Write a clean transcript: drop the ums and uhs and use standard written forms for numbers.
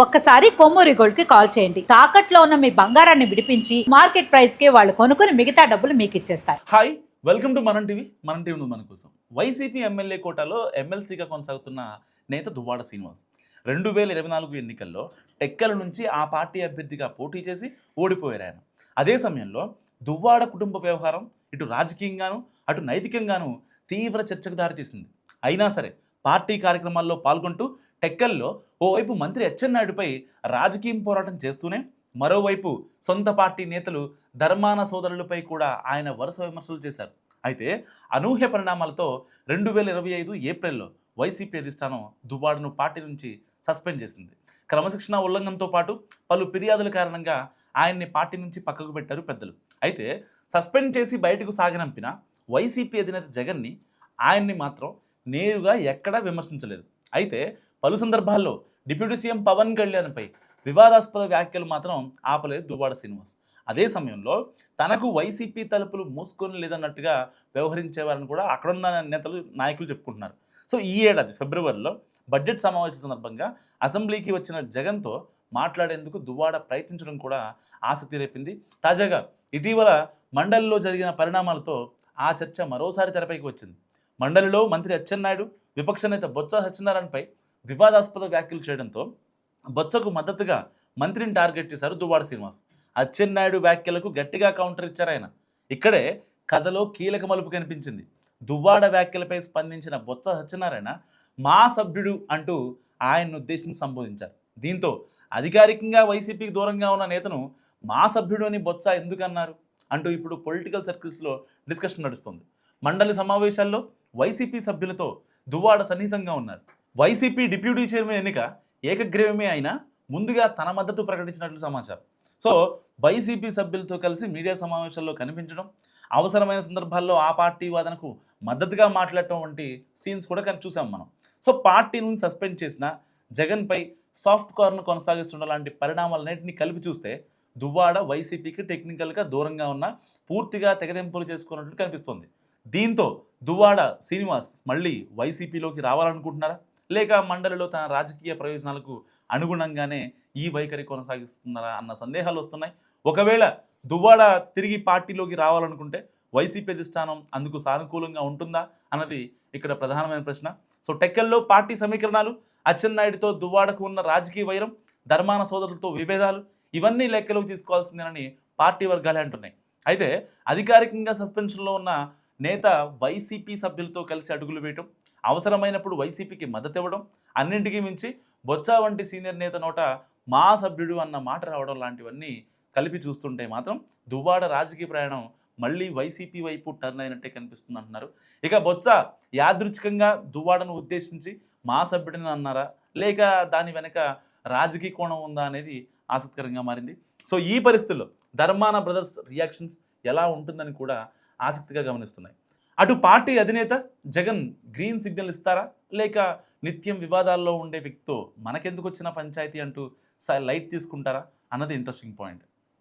ఒక్కసారి కొమ్మూరి గోల్డ్ కి కాల్ చేయండి. తాకట్లో ఉన్న మీ బంగారాన్ని విడిపించి మార్కెట్ ప్రైస్ కి వాళ్ళు కొనుక్కుని మిగతా డబ్బులు మీకు ఇచ్చేస్తారు. హాయ్, వెల్కమ్ టు మనం టీవీ. మన టీవీ మన కోసం. వైసీపీ ఎమ్మెల్యే కోటాలో ఎమ్మెల్సీగా కొనసాగుతున్న నేత దువ్వాడ శ్రీనివాస్ 2024 ఎన్నికల్లో టెక్కల నుంచి ఆ పార్టీ అభ్యర్థిగా పోటీ చేసి ఓడిపోయారు ఆయన. అదే సమయంలో దువ్వాడ కుటుంబ వ్యవహారం ఇటు రాజకీయంగాను అటు నైతికంగాను తీవ్ర చర్చకు దారితీసింది. అయినా సరే పార్టీ కార్యక్రమాల్లో పాల్గొంటూ టెక్కల్లో ఓవైపు మంత్రి అచ్చెన్నాయుడుపై రాజకీయం పోరాటం చేస్తూనే మరోవైపు సొంత పార్టీ నేతలు ధర్మాన సోదరులపై కూడా ఆయన వరుస విమర్శలు చేశారు. అయితే అనూహ్య పరిణామాలతో 2025 ఏప్రిల్లో వైసీపీ అధిష్టానం దువ్వాడను పార్టీ నుంచి సస్పెండ్ చేసింది. క్రమశిక్షణ ఉల్లంఘనతో పాటు పలు ఫిర్యాదుల కారణంగా ఆయన్ని పార్టీ నుంచి పక్కకు పెట్టారు పెద్దలు. అయితే సస్పెండ్ చేసి బయటకు సాగనంపిన వైసీపీ అధినేత జగన్ని ఆయన్ని మాత్రం నేరుగా ఎక్కడా విమర్శించలేదు. అయితే పలు సందర్భాల్లో డిప్యూటీ సీఎం పవన్ కళ్యాణ్పై వివాదాస్పద వ్యాఖ్యలు మాత్రం ఆపలేదు దువ్వాడ శ్రీనివాస్. అదే సమయంలో తనకు వైసీపీ తలుపులు మూసుకొని లేదన్నట్టుగా వ్యవహరించేవారని కూడా అక్కడున్న నేతలు నాయకులు చెప్పుకుంటున్నారు. సో ఈ ఏడాది ఫిబ్రవరిలో బడ్జెట్ సమావేశం సందర్భంగా అసెంబ్లీకి వచ్చిన జగన్తో మాట్లాడేందుకు దువ్వాడ ప్రయత్నించడం కూడా ఆసక్తి రేపింది. తాజాగా ఇటీవల మండలిలో జరిగిన పరిణామాలతో ఆ చర్చ మరోసారి తెరపైకి వచ్చింది. మండలిలో మంత్రి అచ్చెన్నాయుడు విపక్ష నేత బొత్స సత్యనారాయణపై వివాదాస్పద వ్యాఖ్యలు చేయడంతో బొత్సకు మద్దతుగా మంత్రిని టార్గెట్ చేశారు దువ్వాడ శ్రీనివాస్. అచ్చెన్నాయుడు వ్యాఖ్యలకు గట్టిగా కౌంటర్ ఇచ్చారు ఆయన. ఇక్కడే కథలో కీలక మలుపు కనిపించింది. దువ్వాడ వ్యాఖ్యలపై స్పందించిన బొత్స సత్యనారాయణ మా సభ్యుడు అంటూ ఆయన్ను ఉద్దేశించి సంబోధించారు. దీంతో అధికారికంగా వైసీపీకి దూరంగా ఉన్న నేతను మా సభ్యుడు అని బొత్స ఎందుకన్నారు అంటూ ఇప్పుడు పొలిటికల్ సర్కిల్స్లో డిస్కషన్ నడుస్తుంది. మండలి సమావేశాల్లో వైసీపీ సభ్యులతో దువ్వాడ సన్నిహితంగా ఉన్నారు. వైసీపీ డిప్యూటీ చైర్మన్ ఎన్నిక ఏకగ్రీవమే అయినా ముందుగా తన మద్దతు ప్రకటించినట్లు సమాచారం. సో వైసీపీ సభ్యులతో కలిసి మీడియా సమావేశాల్లో కనిపించడం, అవసరమైన సందర్భాల్లో ఆ పార్టీ వాదనకు మద్దతుగా మాట్లాడటం వంటి సీన్స్ కూడా చూసాం మనం. సో పార్టీ నుంచి సస్పెండ్ చేసిన జగన్పై సాఫ్ట్ కార్ను కొనసాగిస్తుండ లాంటి పరిణామాలన్నింటినీ కలిపి చూస్తే దువ్వాడ వైసీపీకి టెక్నికల్గా దూరంగా ఉన్న పూర్తిగా తెగదెంపులు చేసుకున్నట్లు కనిపిస్తోంది. దీంతో దువ్వాడ శ్రీనివాస్ మళ్ళీ వైసీపీలోకి రావాలనుకుంటున్నారా, లేక మండలిలో తన రాజకీయ ప్రయోజనాలకు అనుగుణంగానే ఈ వైఖరి కొనసాగిస్తున్నారా అన్న సందేహాలు వస్తున్నాయి. ఒకవేళ దువ్వాడ తిరిగి పార్టీలోకి రావాలనుకుంటే వైసీపీ అధిష్టానం అందుకు సానుకూలంగా ఉంటుందా అన్నది ఇక్కడ ప్రధానమైన ప్రశ్న. సో టెక్కల్లో పార్టీ సమీకరణాలు, అచ్చెన్నాయుడితో దువ్వాడకు ఉన్న రాజకీయ వైరం, ధర్మాన సోదరులతో విభేదాలు ఇవన్నీ లెక్కలోకి తీసుకోవాల్సిందేనని పార్టీ వర్గాలే అంటున్నాయి. అయితే అధికారికంగా సస్పెన్షన్లో ఉన్న నేత వైసీపీ సభ్యులతో కలిసి అడుగులు వేయటం, అవసరమైనప్పుడు వైసీపీకి మద్దతు ఇవ్వడం, అన్నింటికీ మించి బొత్స వంటి సీనియర్ నేత నోట మా సభ్యుడు అన్న మాట రావడం లాంటివన్నీ కలిపి చూస్తుంటే మాత్రం దువ్వాడ రాజకీయ ప్రయాణం మళ్ళీ వైసీపీ వైపు టర్న్ అయినట్టే కనిపిస్తుంది అంటున్నారు. ఇక బొత్స యాదృచ్ఛికంగా దువ్వాడను ఉద్దేశించి మా సభ్యుడిని అన్నారా, లేక దాని వెనక రాజకీయ కోణం ఉందా అనేది ఆసక్తికరంగా మారింది. సో ఈ పరిస్థితుల్లో ధర్మాన బ్రదర్స్ రియాక్షన్స్ ఎలా ఉంటుందని కూడా ఆసక్తిగా గమనిస్తున్నాయి. అటు పార్టీ అధినేత జగన్ గ్రీన్ సిగ్నల్ ఇస్తారా, లేక నిత్యం వివాదాల్లో ఉండే వ్యక్తితో మనకెందుకు వచ్చిన పంచాయతీ అంటూ లైట్ తీసుకుంటారా అన్నది ఇంట్రెస్టింగ్ పాయింట్.